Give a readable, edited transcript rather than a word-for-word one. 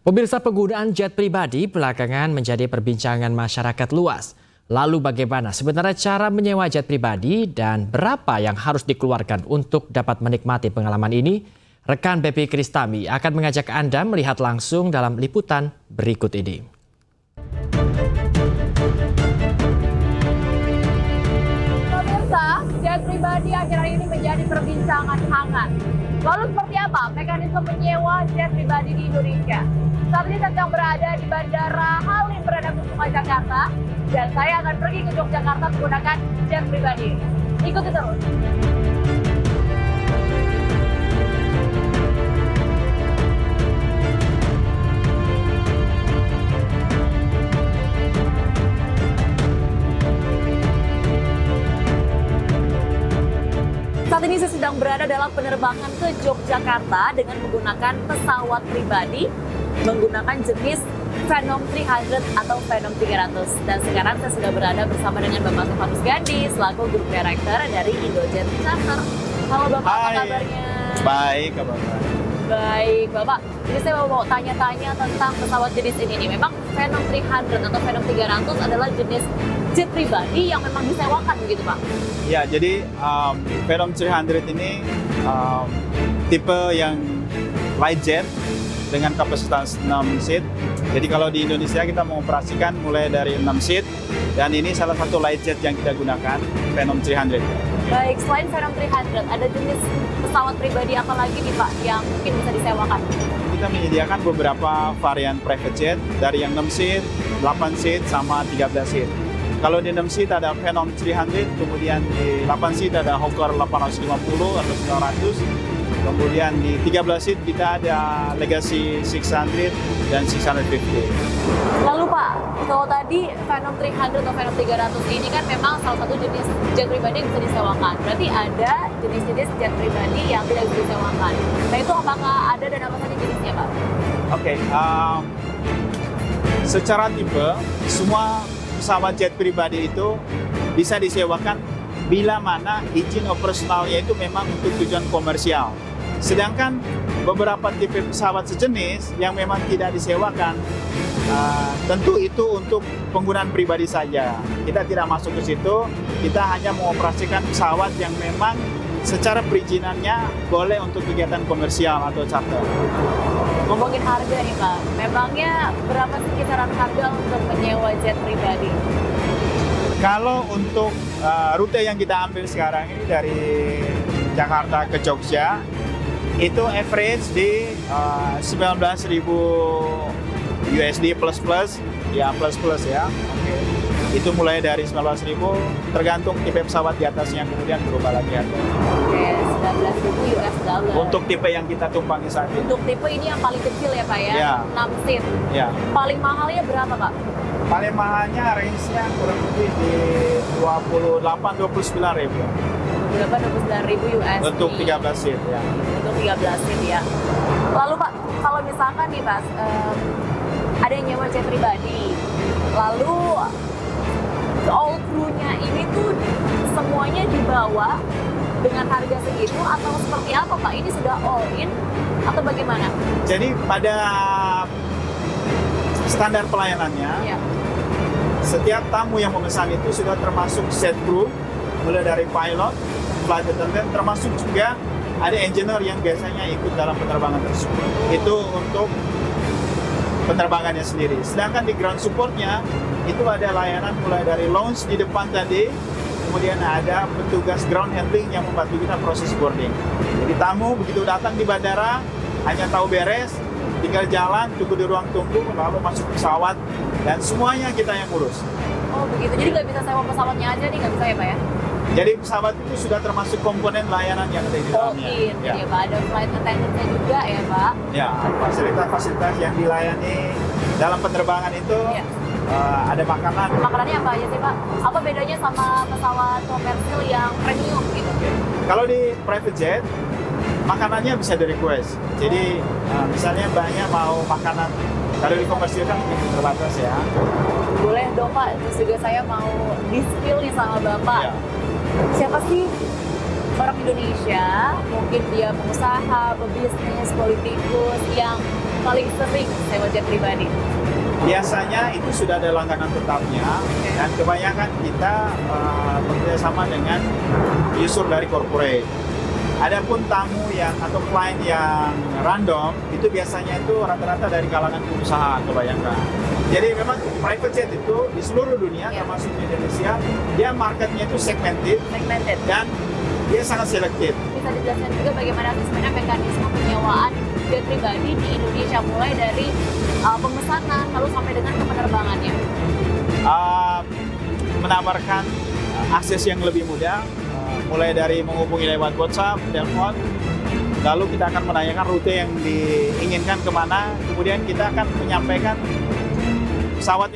Pemirsa, penggunaan jet pribadi belakangan menjadi perbincangan masyarakat luas. Lalu bagaimana sebenarnya cara menyewa jet pribadi dan berapa yang harus dikeluarkan untuk dapat menikmati pengalaman ini? Rekan BP Kristami akan mengajak Anda melihat langsung dalam liputan berikut ini. Pemirsa, jet pribadi akhir-akhir ini menjadi perbincangan hangat. Lalu seperti apa mekanisme menyewa jet pribadi di Indonesia? Saat ini sedang berada di Bandara Halim Perdana Kusuma Jakarta dan saya akan pergi ke Yogyakarta menggunakan jet pribadi. Ikuti terus. Saat ini saya sedang berada dalam penerbangan ke Yogyakarta dengan menggunakan pesawat pribadi menggunakan jenis Phenom 300 atau Phenom 300. Dan sekarang saya sudah berada bersama dengan Bapak Stefanus Gandhi selaku Group Director dari Indojet Charter. Halo Bapak, apa kabarnya? Baik, kabar baik. Baik, Bapak. Jadi saya mau tanya-tanya tentang pesawat jenis ini nih. Memang Phenom 300 atau Phenom 300 adalah jenis jet pribadi yang memang disewakan begitu, Pak? Ya, jadi Phenom 300 ini tipe yang light jet dengan kapasitas 6 seat. Jadi kalau di Indonesia kita mengoperasikan mulai dari 6 seat dan ini salah satu light jet yang kita gunakan, Phenom 300. Baik, selain Phenom 300, ada jenis pesawat pribadi apa lagi nih Pak yang mungkin bisa disewakan? Kita menyediakan beberapa varian private jet dari yang 6 seat, 8 seat, sama 13 seat. Kalau di 6 seat ada Phenom 300, kemudian di 8 seat ada Hawker 850 atau 900. Kemudian di 13 seat kita ada Legacy 600 dan 650. Lalu Pak, kalau tadi Phenom 300 atau Phenom 300 ini kan memang salah satu jenis jet pribadi yang bisa disewakan. Berarti ada jenis-jenis jet pribadi yang tidak bisa disewakan. Nah itu apakah ada dan apa saja jenisnya Pak? Oke, secara tipe semua pesawat jet pribadi itu bisa disewakan bila mana izin operasionalnya itu memang untuk tujuan komersial. Sedangkan beberapa tipe pesawat sejenis yang memang tidak disewakan, tentu itu untuk penggunaan pribadi saja. Kita tidak masuk ke situ, kita hanya mengoperasikan pesawat yang memang secara perizinannya boleh untuk kegiatan komersial atau charter. Ngomongin harga nih Pak, memangnya berapa sih kisaran harga untuk menyewa jet pribadi? Kalau untuk rute yang kita ambil sekarang ini dari Jakarta ke Jogja, itu average di 19.000 USD plus ya, plus ya. Oke. Itu mulai dari 19.000, tergantung tipe pesawat di atasnya, kemudian berubah lagi harga. Oke, 19.000 US dollar. Untuk tipe yang kita tumpangi saat ini. Untuk tipe ini yang paling kecil ya Pak ya, Ya. 6 seat. Ya. Paling mahalnya berapa Pak? Paling mahalnya range-nya kurang lebih di 28-29 ribu. Berapa? 29.000 US. Untuk 13 seat ya. Untuk 13 seat ya. Lalu Pak, kalau misalkan nih Pak, ada yang nyewa jet pribadi, lalu all crew-nya ini tuh semuanya dibawa dengan harga segitu atau seperti apa Pak? Ini sudah all in atau bagaimana? Jadi pada standar pelayanannya, Ya. setiap tamu yang memesan itu sudah termasuk set crew, mulai dari pilot, flight attendant, termasuk juga ada engineer yang biasanya ikut dalam penerbangan tersebut. Itu untuk penerbangannya sendiri. Sedangkan di ground supportnya itu ada layanan mulai dari lounge di depan tadi, kemudian ada petugas ground handling yang membantu kita proses boarding. Jadi tamu begitu datang di bandara hanya tahu beres, tinggal jalan, tunggu di ruang tunggu, lalu masuk pesawat, dan semuanya kita yang urus. Oh begitu, jadi nggak bisa sewa pesawatnya aja nih, nggak bisa ya Pak ya? Jadi pesawat itu sudah termasuk komponen layanan yang ada di All dalamnya. in, ya Pak. Ada flight attendant-nya juga ya Pak? Ya, fasilitas-fasilitas yang dilayani dalam penerbangan itu Ya. ada makanan. Makanannya apa aja sih Pak? Apa bedanya sama pesawat komersil yang premium gitu? Kalau di private jet, makanannya bisa di request. Jadi misalnya banyak mau makanan, kalau di komersil kan mungkin terbatas ya. Boleh dong Pak, terus juga saya mau di-spill nih sama Bapak. Ya. Siapa sih orang Indonesia, mungkin dia pengusaha, pebisnis, politikus yang paling sering sewa jet pribadi? Biasanya itu sudah ada langganan tetapnya, dan kebanyakan kita bekerjasama dengan user dari corporate. Adapun tamu yang atau klien yang random itu biasanya itu rata-rata dari kalangan pengusaha, kebanyakan. Jadi memang private jet itu di seluruh dunia, termasuk di Indonesia, dia marketnya itu segmented dan dia sangat selektif. Bisa dijelaskan juga bagaimana sebenarnya mekanisme penyewaan jet pribadi di Indonesia, mulai dari pemesanan lalu sampai dengan ke penerbangannya? Menawarkan akses yang lebih mudah, mulai dari menghubungi lewat WhatsApp, telepon, lalu kita akan menanyakan rute yang diinginkan kemana, kemudian kita akan menyampaikan pesawat yang